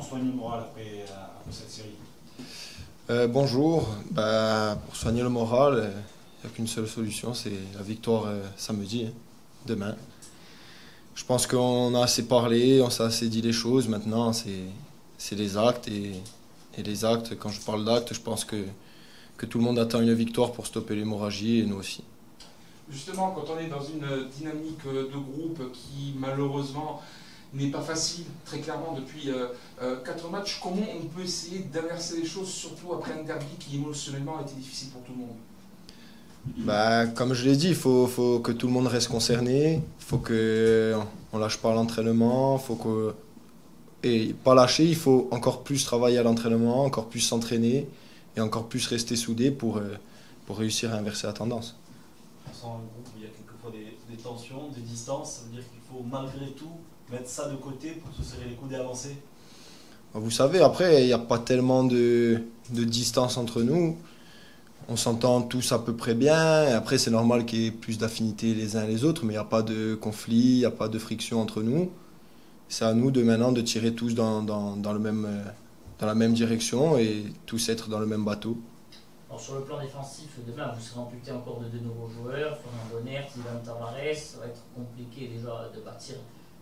soigne le moral après cette série? Bonjour. Pour soigner le moral, il n'y a qu'une seule solution, c'est la victoire samedi, hein, demain. Je pense qu'on a assez parlé, on s'est assez dit les choses. Maintenant, c'est les actes. Et les actes, quand je parle d'actes, je pense que tout le monde attend une victoire pour stopper l'hémorragie, et nous aussi. Justement, quand on est dans une dynamique de groupe qui malheureusement n'est pas facile, très clairement depuis 4 matchs, comment on peut essayer d'inverser les choses, surtout après un derby qui émotionnellement a été difficile pour tout le monde? Comme je l'ai dit, il faut que tout le monde reste concerné, il faut qu'on ne lâche pas l'entraînement, et pas lâcher, il faut encore plus travailler à l'entraînement, encore plus s'entraîner et encore plus rester soudé pour réussir à inverser la tendance. On sent un groupe où il y a quelquefois des tensions, des distances, ça veut dire qu'il faut malgré tout mettre ça de côté pour se serrer les coudes et avancer. Vous savez, après, il n'y a pas tellement de distance entre nous. On s'entend tous à peu près bien. Après, c'est normal qu'il y ait plus d'affinité les uns les autres, mais il n'y a pas de conflit, il n'y a pas de friction entre nous. C'est à nous de maintenant de tirer tous dans la même direction et tous être dans le même bateau. Alors sur le plan défensif, demain vous serez amputé encore de 2 nouveaux joueurs, Fernand Bonner, Ivan Tavares. Ça va être compliqué déjà de bâtir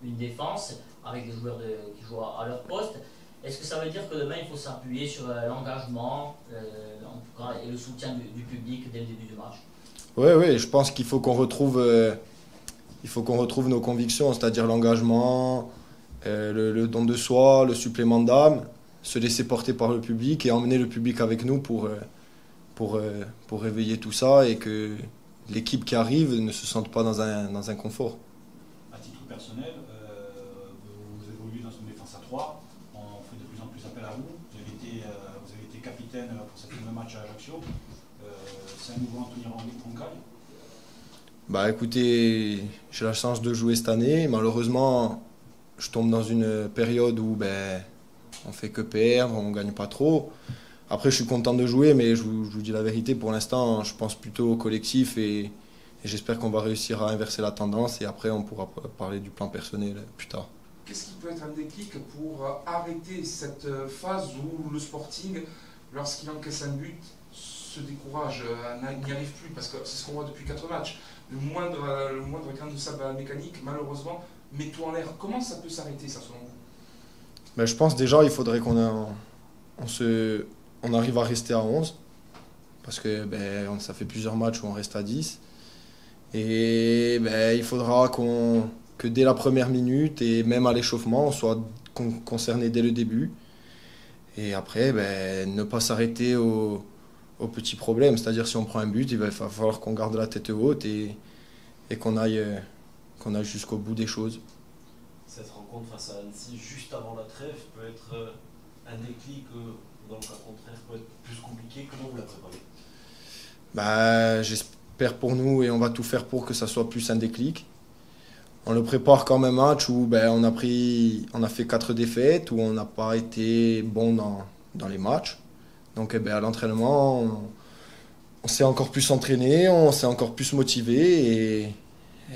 une défense avec des joueurs qui jouent à leur poste. Est-ce que ça veut dire que demain il faut s'appuyer sur l'engagement en tout cas, et le soutien du public dès le début du match? Oui, je pense qu'il faut qu'on retrouve nos convictions, c'est-à-dire l'engagement, le don de soi, le supplément d'âme, se laisser porter par le public et emmener le public avec nous pour réveiller tout ça et que l'équipe qui arrive ne se sente pas dans un confort. À titre personnel, vous évoluez dans une défense à 3, on fait de plus en plus appel à vous. Vous avez été capitaine pour ce premier match à Ajaccio. C'est un nouveau Anthony Roncaille? Écoutez, j'ai la chance de jouer cette année. Malheureusement, je tombe dans une période où on fait que perdre, on ne gagne pas trop. Après, je suis content de jouer, mais je vous dis la vérité, pour l'instant, je pense plutôt au collectif et j'espère qu'on va réussir à inverser la tendance et après, on pourra parler du plan personnel plus tard. Qu'est-ce qui peut être un déclic pour arrêter cette phase où le Sporting, lorsqu'il encaisse un but, se décourage, n'y arrive plus? Parce que c'est ce qu'on voit depuis 4 matchs. Le moindre grain de sable mécanique, malheureusement, met tout en l'air. Comment ça peut s'arrêter, ça, selon vous? Je pense déjà il faudrait qu'on arrive à rester à 11. Parce que ça fait plusieurs matchs où on reste à 10. Et il faudra que dès la première minute et même à l'échauffement, on soit concerné dès le début. Et après, ne pas s'arrêter aux petits problèmes. C'est-à-dire si on prend un but, il va falloir qu'on garde la tête haute et qu'on aille jusqu'au bout des choses. Cette rencontre face à Annecy, juste avant la trêve, peut être un déclic dans le cas contraire, peut être plus compliqué. Comment vous la préparez? J'espère pour nous et on va tout faire pour que ça soit plus un déclic. On le prépare comme un match où on a fait 4 défaites, où on n'a pas été bon dans les matchs. Donc à l'entraînement, on s'est encore plus entraîné, on s'est encore plus motivé et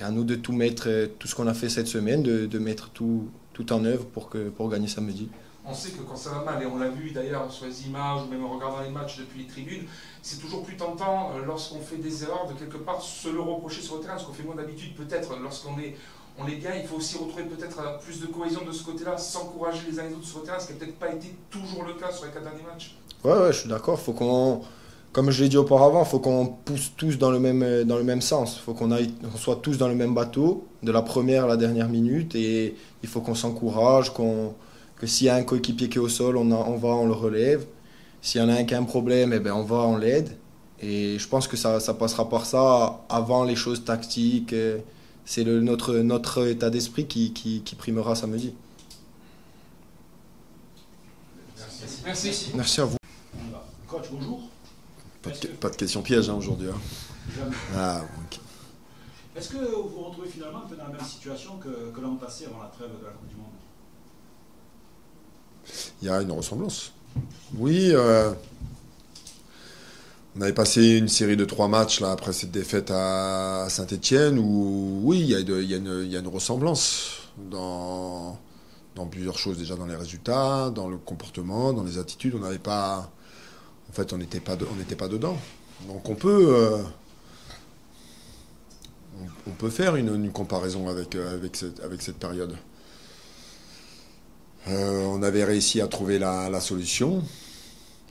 à nous de tout mettre, tout ce qu'on a fait cette semaine, de mettre tout en œuvre pour gagner samedi. On sait que quand ça va mal, et on l'a vu d'ailleurs sur les images ou même en regardant les matchs depuis les tribunes, c'est toujours plus tentant lorsqu'on fait des erreurs de quelque part se le reprocher sur le terrain, ce qu'on fait moins d'habitude peut-être lorsqu'on est bien. Il faut aussi retrouver peut-être plus de cohésion de ce côté-là, s'encourager les uns les autres sur le terrain, ce qui n'a peut-être pas été toujours le cas sur les 4 derniers matchs. Ouais, je suis d'accord. Comme je l'ai dit auparavant, il faut qu'on pousse tous dans le même sens. Il faut qu'on soit tous dans le même bateau, de la première à la dernière minute. Et il faut qu'on s'encourage, que s'il y a un coéquipier qui est au sol, on le relève. S'il y en a un qui a un problème, on va, on l'aide. Et je pense que ça passera par ça avant les choses tactiques. C'est notre état d'esprit qui primera samedi. Merci. Merci à vous. Coach, bonjour. Pas de question piège aujourd'hui. Jamais. Ah, ok. Est-ce que vous vous retrouvez finalement un peu dans la même situation que l'an passé avant la trêve de la Coupe du Monde? Il y a une ressemblance. Oui, on avait passé une série de 3 matchs là, après cette défaite à Saint-Étienne où, oui, il y a une ressemblance dans dans plusieurs choses, déjà dans les résultats, dans le comportement, dans les attitudes. On n'avait pas... En fait, on n'était pas dedans. Donc on peut faire une comparaison avec cette période. On avait réussi à trouver la solution,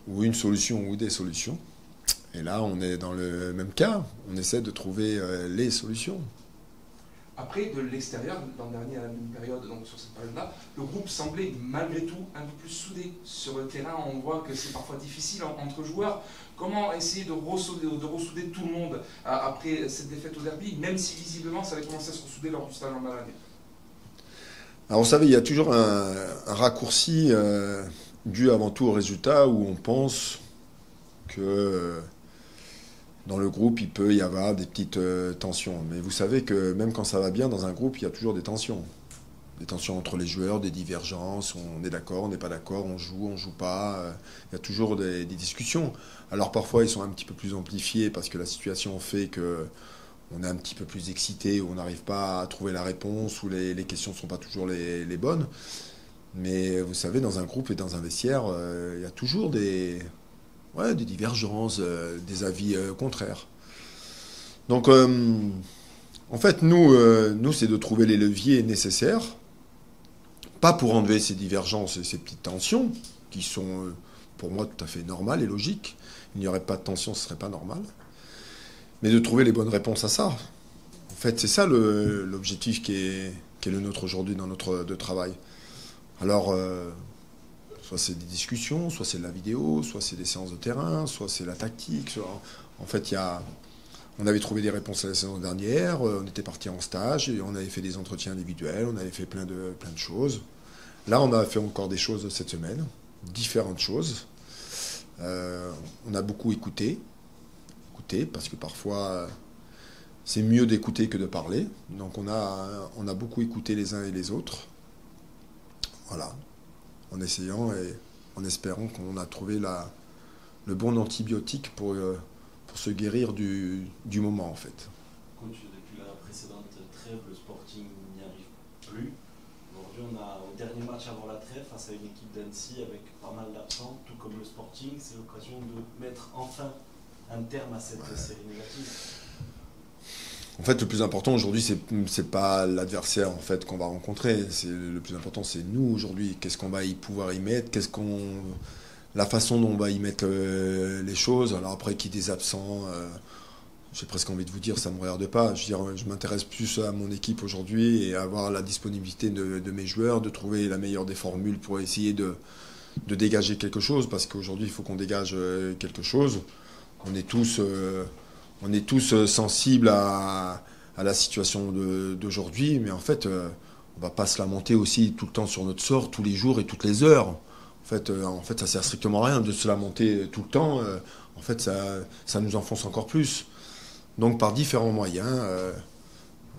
ou une solution, ou des solutions. Et là, on est dans le même cas. On essaie de trouver les solutions. Après, de l'extérieur, l'an dernier à la même période, donc sur cette période-là, le groupe semblait malgré tout un peu plus soudé. Sur le terrain, on voit que c'est parfois difficile entre joueurs. Comment essayer de ressouder tout le monde après cette défaite au derby, même si visiblement ça avait commencé à se ressouder lors du stage en Allemagne? Alors vous savez, il y a toujours un raccourci dû avant tout au résultat où on pense que dans le groupe, il peut y avoir des petites tensions. Mais vous savez que même quand ça va bien, dans un groupe, il y a toujours des tensions. Des tensions entre les joueurs, des divergences, on est d'accord, on n'est pas d'accord, on joue pas. Il y a toujours des discussions. Alors parfois, ils sont un petit peu plus amplifiés parce que la situation fait qu'on est un petit peu plus excité, ou on n'arrive pas à trouver la réponse, ou les questions ne sont pas toujours les bonnes. Mais vous savez, dans un groupe et dans un vestiaire, il y a toujours des divergences, des avis contraires. Donc, en fait, nous c'est de trouver les leviers nécessaires, pas pour enlever ces divergences et ces petites tensions, qui sont, pour moi, tout à fait normales et logiques. Il n'y aurait pas de tension, ce ne serait pas normal. Mais de trouver les bonnes réponses à ça. En fait, c'est ça l'objectif qui est le nôtre aujourd'hui dans notre travail. Alors... soit c'est des discussions, soit c'est de la vidéo, soit c'est des séances de terrain, soit c'est la tactique. En fait, on avait trouvé des réponses à la saison dernière, on était parti en stage, et on avait fait des entretiens individuels, on avait fait plein de choses. Là, on a fait encore des choses cette semaine, différentes choses. On a beaucoup écouté, parce que parfois, c'est mieux d'écouter que de parler. Donc on a beaucoup écouté les uns et les autres. Voilà. En essayant et en espérant qu'on a trouvé le bon antibiotique pour se guérir du moment, en fait. Coach, depuis la précédente trêve, le Sporting n'y arrive plus. Aujourd'hui, on a, au dernier match avant la trêve, face à une équipe d'Annecy avec pas mal d'absents, tout comme le Sporting, c'est l'occasion de mettre enfin un terme à cette série négative. En fait, le plus important aujourd'hui, c'est pas l'adversaire en fait qu'on va rencontrer. Le plus important, c'est nous aujourd'hui. Qu'est-ce qu'on va pouvoir y mettre, la façon dont on va y mettre les choses. Alors après, qu'il y ait des absents, j'ai presque envie de vous dire, ça me regarde pas. Je m'intéresse plus à mon équipe aujourd'hui et à avoir la disponibilité de mes joueurs, de trouver la meilleure des formules pour essayer de dégager quelque chose. Parce qu'aujourd'hui, il faut qu'on dégage quelque chose. On est tous sensibles à la situation d'aujourd'hui, mais en fait, on ne va pas se lamenter aussi tout le temps sur notre sort, tous les jours et toutes les heures. En fait, ça ne sert strictement à rien de se lamenter tout le temps. En fait, ça nous enfonce encore plus. Donc, par différents moyens,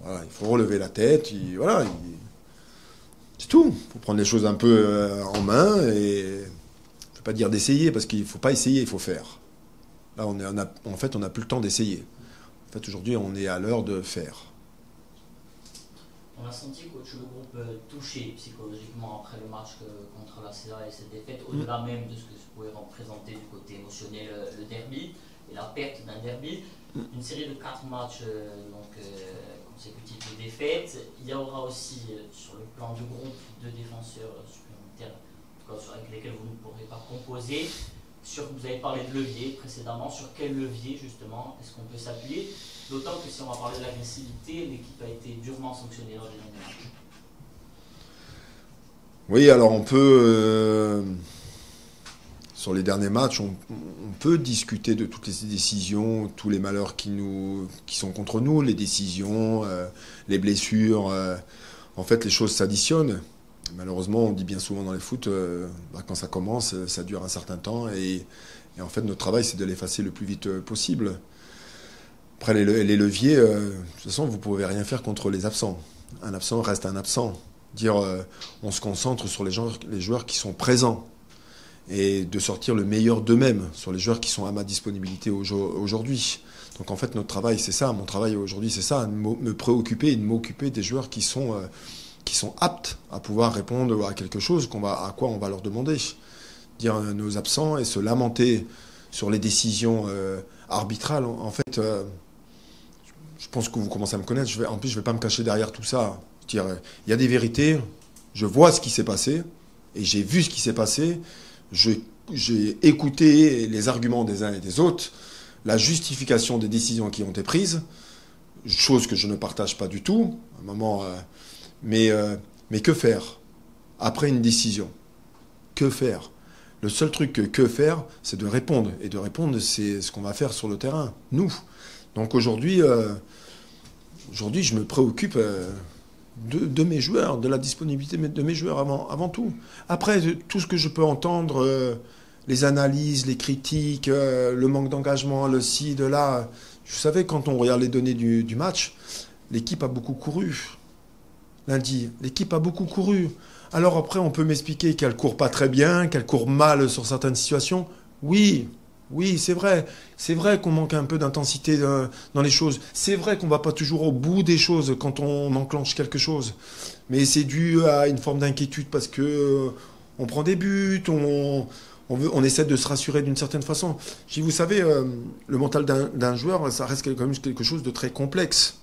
voilà, il faut relever la tête. C'est tout. Il faut prendre les choses un peu en main. Et je ne veux pas dire d'essayer, parce qu'il ne faut pas essayer, il faut faire. Là, on n'a plus le temps d'essayer. En fait, aujourd'hui, on est à l'heure de faire. On a senti, coach, le groupe touché psychologiquement après le match contre la CA et cette défaite, au-delà même de ce que ça pouvait représenter du côté émotionnel, le derby et la perte d'un derby. Une série de 4 matchs consécutifs de défaites. Il y aura aussi, sur le plan du groupe, 2 défenseurs supplémentaires, en tout cas, avec lesquels vous ne pourrez pas composer. Vous avez parlé de levier précédemment. Sur quel levier, justement, est-ce qu'on peut s'appuyer? D'autant que si on va parler de l'agressivité, l'équipe a été durement sanctionnée lors des derniers matchs. Oui, alors on peut... sur les derniers matchs, on peut discuter de toutes les décisions, tous les malheurs qui sont contre nous, les décisions, les blessures. En fait, les choses s'additionnent. Malheureusement, on dit bien souvent dans les foot, quand ça commence, ça dure un certain temps. Et en fait, notre travail, c'est de l'effacer le plus vite possible. Après, les leviers, de toute façon, vous ne pouvez rien faire contre les absents. Un absent reste un absent. On se concentre sur les joueurs qui sont présents. Et de sortir le meilleur d'eux-mêmes sur les joueurs qui sont à ma disponibilité aujourd'hui. Donc en fait, notre travail, c'est ça. Mon travail aujourd'hui, c'est ça. Me préoccuper et de m'occuper des joueurs qui sont qui sont aptes à pouvoir répondre à quelque chose à quoi on va leur demander. Dire nos absents et se lamenter sur les décisions arbitrales. En fait, je pense que vous commencez à me connaître. En plus, je ne vais pas me cacher derrière tout ça. Dire, il y a des vérités. Je vois ce qui s'est passé et j'ai vu ce qui s'est passé. J'ai écouté les arguments des uns et des autres, la justification des décisions qui ont été prises, chose que je ne partage pas du tout. À un moment, mais que faire après une décision? Que faire? Le seul truc que faire, c'est de répondre. Et de répondre, c'est ce qu'on va faire sur le terrain, nous. Donc aujourd'hui, je me préoccupe de mes joueurs, de la disponibilité de mes joueurs avant tout. Après, tout ce que je peux entendre, les analyses, les critiques, le manque d'engagement, le ci, de là. Vous savez, quand on regarde les données du match, l'équipe a beaucoup couru. Lundi, l'équipe a beaucoup couru. Alors après, on peut m'expliquer qu'elle court pas très bien, qu'elle court mal sur certaines situations. Oui, c'est vrai. C'est vrai qu'on manque un peu d'intensité dans les choses. C'est vrai qu'on va pas toujours au bout des choses quand on enclenche quelque chose. Mais c'est dû à une forme d'inquiétude parce que on prend des buts, on essaie de se rassurer d'une certaine façon. Vous savez, le mental d'un joueur, ça reste quand même quelque chose de très complexe.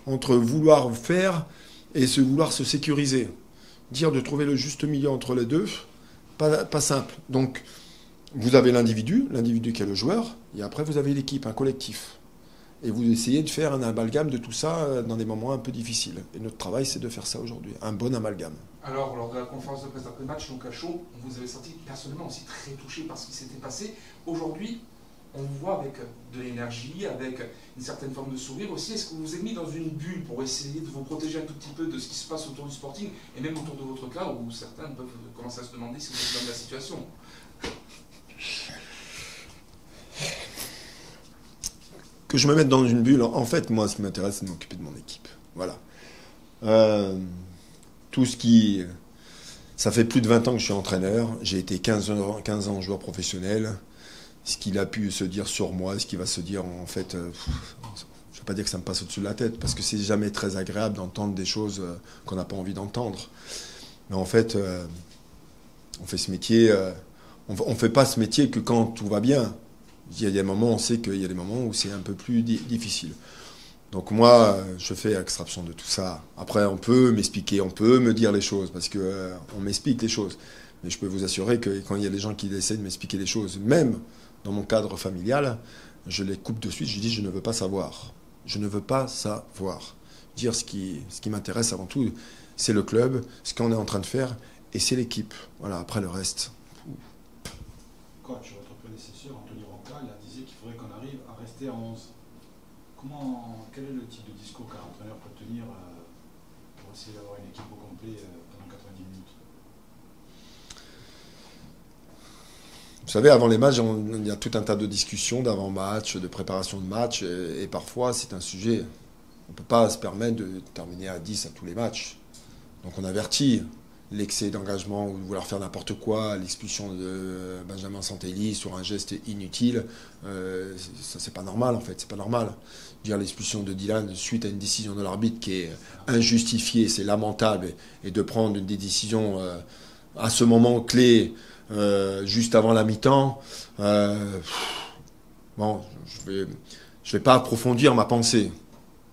Entre vouloir faire et vouloir se sécuriser. Dire de trouver le juste milieu entre les deux, pas simple. Donc, vous avez l'individu qui est le joueur, et après vous avez l'équipe, un collectif. Et vous essayez de faire un amalgame de tout ça dans des moments un peu difficiles. Et notre travail, c'est de faire ça aujourd'hui, un bon amalgame. Alors, lors de la conférence de presse d'après-match, donc à chaud, vous avez senti personnellement aussi très touché par ce qui s'était passé. Aujourd'hui, on vous voit avec de l'énergie, avec une certaine forme de sourire aussi. Est-ce que vous vous êtes mis dans une bulle pour essayer de vous protéger un tout petit peu de ce qui se passe autour du Sporting et même autour de votre cas où certains peuvent commencer à se demander si vous êtes dans la situation? Que je me mette dans une bulle, en fait, moi, ce qui m'intéresse, c'est de m'occuper de mon équipe. Voilà. Ça fait plus de 20 ans que je suis entraîneur. J'ai été 15 ans joueur professionnel. Ce qu'il a pu se dire sur moi, ce qu'il va se dire, en fait, je ne vais pas dire que ça me passe au-dessus de la tête, parce que c'est jamais très agréable d'entendre des choses qu'on n'a pas envie d'entendre. Mais en fait, on fait ce métier, on fait pas ce métier que quand tout va bien. Il y a des moments, on sait qu'il y a des moments où c'est un peu plus difficile. Donc moi, je fais extraction de tout ça. Après, on peut m'expliquer, on peut me dire les choses, parce que on m'explique les choses. Mais je peux vous assurer que quand il y a des gens qui essaient de m'expliquer les choses, même dans mon cadre familial, je les coupe de suite, je dis je ne veux pas savoir. Je ne veux pas savoir. Dire ce qui m'intéresse avant tout, c'est le club, ce qu'on est en train de faire, et c'est l'équipe. Voilà, après le reste. Coach, votre prédécesseur, Anthony Rocca, il a dit qu'il faudrait qu'on arrive à rester à 11. Quel est le type de discours qu'un entraîneur peut tenir pour essayer d'avoir une équipe au complet pendant 90 minutes? Vous savez, avant les matchs, il y a tout un tas de discussions d'avant-match, de préparation de match, et parfois c'est un sujet. On ne peut pas se permettre de terminer à 10 à tous les matchs. Donc on avertit l'excès d'engagement ou de vouloir faire n'importe quoi, l'expulsion de Benjamin Santelli sur un geste inutile. Ça, c'est pas normal en fait, c'est pas normal. Dire l'expulsion de Dylan suite à une décision de l'arbitre qui est injustifiée, c'est lamentable, et de prendre des décisions à ce moment clé, juste avant la mi-temps. Bon, je vais pas approfondir ma pensée.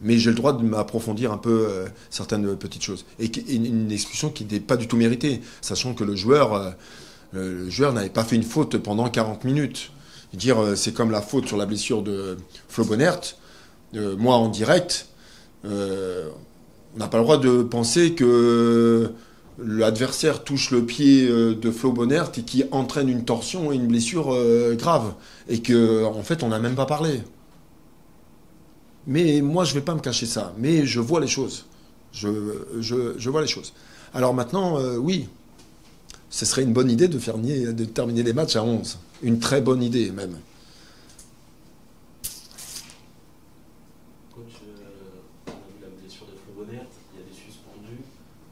Mais j'ai le droit de m'approfondir un peu certaines petites choses. Et une expulsion qui n'était pas du tout méritée, sachant que le joueur n'avait pas fait une faute pendant 40 minutes. Dire c'est comme la faute sur la blessure de Flo Bonert. Moi, en direct, on n'a pas le droit de penser que l'adversaire touche le pied de Flo Bonert et qui entraîne une torsion et une blessure grave. Et qu'en fait, on n'a même pas parlé. Mais moi, je ne vais pas me cacher ça. Mais je vois les choses. Je vois les choses. Alors maintenant, oui, ce serait une bonne idée de terminer les matchs à 11. Une très bonne idée, même. Coach, on a vu la blessure de Flo Bonert, il y a des suspendus.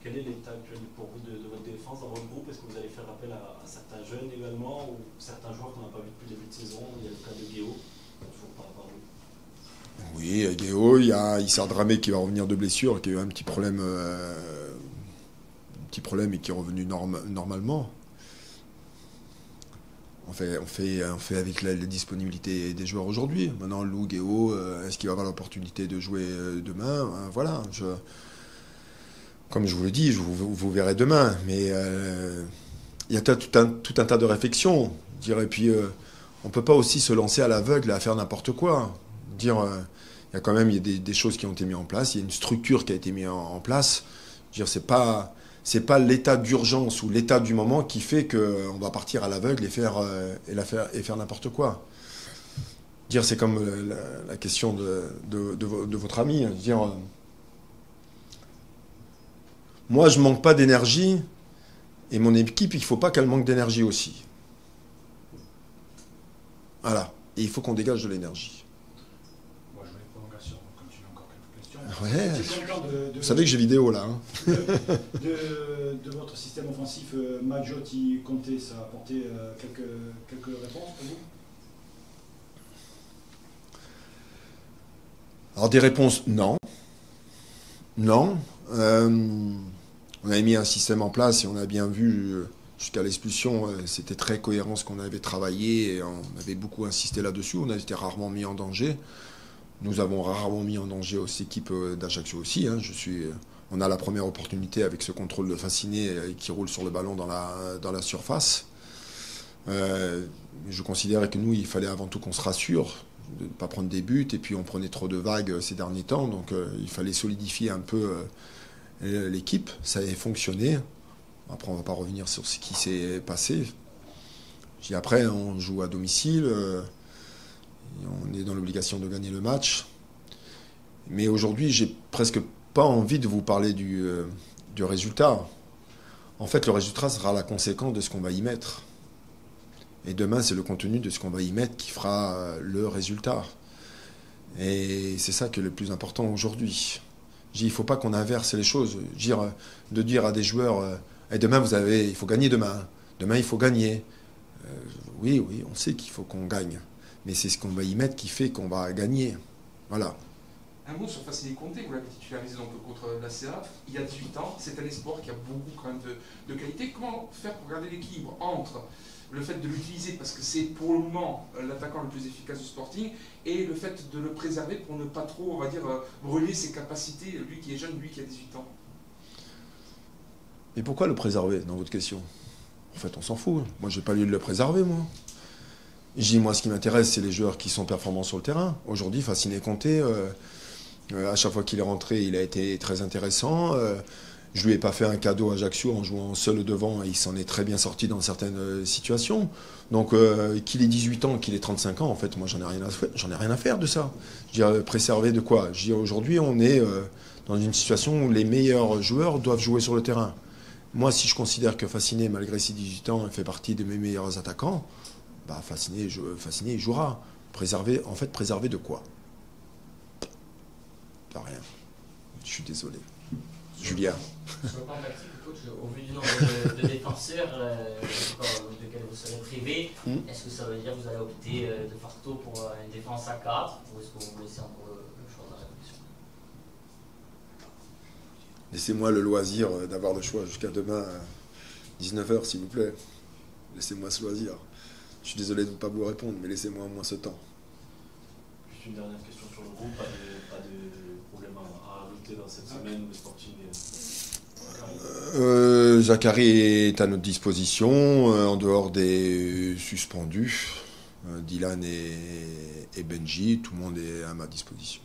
Quel est l'état actuel pour vous de votre défense dans votre groupe? Est-ce que vous allez faire appel à certains jeunes également, ou certains joueurs qu'on n'a pas vu depuis le début de saison? Il y a le cas de Guéo. Oui, Guéo, il y a Issa Dramé qui va revenir de blessure, qui a eu un petit problème petit problème et qui est revenu normalement. On fait avec la disponibilité des joueurs aujourd'hui. Maintenant, Lou, Guéo, est-ce qu'il va avoir l'opportunité de jouer demain? Voilà. Comme je vous le dis, vous verrez demain. Mais il y a tout un tas de réflexions. Et puis, on ne peut pas aussi se lancer à l'aveugle et à faire n'importe quoi. Il y a quand même des choses qui ont été mises en place. Il y a une structure qui a été mise en place. C'est pas l'état d'urgence ou l'état du moment qui fait qu'on va partir à l'aveugle et faire n'importe quoi. C'est comme la question de votre ami. Moi, je manque pas d'énergie et mon équipe, il ne faut pas qu'elle manque d'énergie aussi. Voilà. Et il faut qu'on dégage de l'énergie. Moi, je vais prolongation, on continue encore quelques questions. Ouais. Vous savez que j'ai vidéo là. Hein. De votre système offensif, Maggioti, Conte, ça a apporté quelques réponses pour vous? Alors des réponses, non. Non. On avait mis un système en place et on a bien vu jusqu'à l'expulsion, c'était très cohérent ce qu'on avait travaillé et on avait beaucoup insisté là-dessus. On a été rarement mis en danger. Nous avons rarement mis en danger aussi l'équipe d'Ajaccio aussi. Hein. On a la première opportunité avec ce contrôle de Fasciné qui roule sur le ballon dans la surface. Je considérais que nous, il fallait avant tout qu'on se rassure de ne pas prendre des buts. Et puis on prenait trop de vagues ces derniers temps. Donc il fallait solidifier un peu l'équipe. Ça avait fonctionné. Après, on ne va pas revenir sur ce qui s'est passé. Puis après, on joue à domicile. On est dans l'obligation de gagner le match. Mais aujourd'hui, j'ai presque pas envie de vous parler du résultat. En fait, le résultat sera la conséquence de ce qu'on va y mettre. Et demain, c'est le contenu de ce qu'on va y mettre qui fera le résultat. Et c'est ça qui est le plus important aujourd'hui. Il ne faut pas qu'on inverse les choses. De dire à des joueurs, demain, il faut gagner demain. Demain, il faut gagner. Oui, on sait qu'il faut qu'on gagne. Mais c'est ce qu'on va y mettre qui fait qu'on va gagner. Voilà. Un mot sur Fasciné Conte, vous l'avez titularisé donc contre l'ACA, il y a 18 ans, c'est un espoir qui a beaucoup quand même de qualité. Comment faire pour garder l'équilibre entre le fait de l'utiliser, parce que c'est pour le moment l'attaquant le plus efficace du Sporting, et le fait de le préserver pour ne pas trop, on va dire, brûler ses capacités, lui qui est jeune, lui qui a 18 ans? Mais pourquoi le préserver, dans votre question? En fait, on s'en fout. Moi, je n'ai pas lieu de le préserver, moi. Moi, ce qui m'intéresse, c'est les joueurs qui sont performants sur le terrain. Aujourd'hui, Fasciné Conte, à chaque fois qu'il est rentré, il a été très intéressant. Je lui ai pas fait un cadeau à Ajaccio en jouant seul devant et il s'en est très bien sorti dans certaines situations. Donc qu'il ait 18 ans, qu'il ait 35 ans, en fait, moi j'en ai rien à faire de ça. Je dis préserver de quoi? Je dis aujourd'hui on est dans une situation où les meilleurs joueurs doivent jouer sur le terrain. Moi, si je considère que Fasciné, malgré ses 18 ans, fait partie de mes meilleurs attaquants, Fasciné il jouera. Préserver de quoi? Pas rien. Je suis désolé. Julien. Sur le plan tactique, coach, au vu du nombre de défenseurs desquels vous serez privé, est-ce que ça veut dire que vous allez opter de facto pour une défense à 4 ou est-ce que vous laissez encore le choix de la réflexion? Laissez-moi le loisir d'avoir le choix jusqu'à demain à 19h, s'il vous plaît. Laissez-moi ce loisir. Je suis désolé de ne pas vous répondre, mais laissez-moi au moins ce temps. Juste une dernière question sur le groupe. Pas de problème à rajouter dans cette semaine, le Sporting Zachary est à notre disposition, en dehors des suspendus. Dylan et Benji, tout le monde est à ma disposition.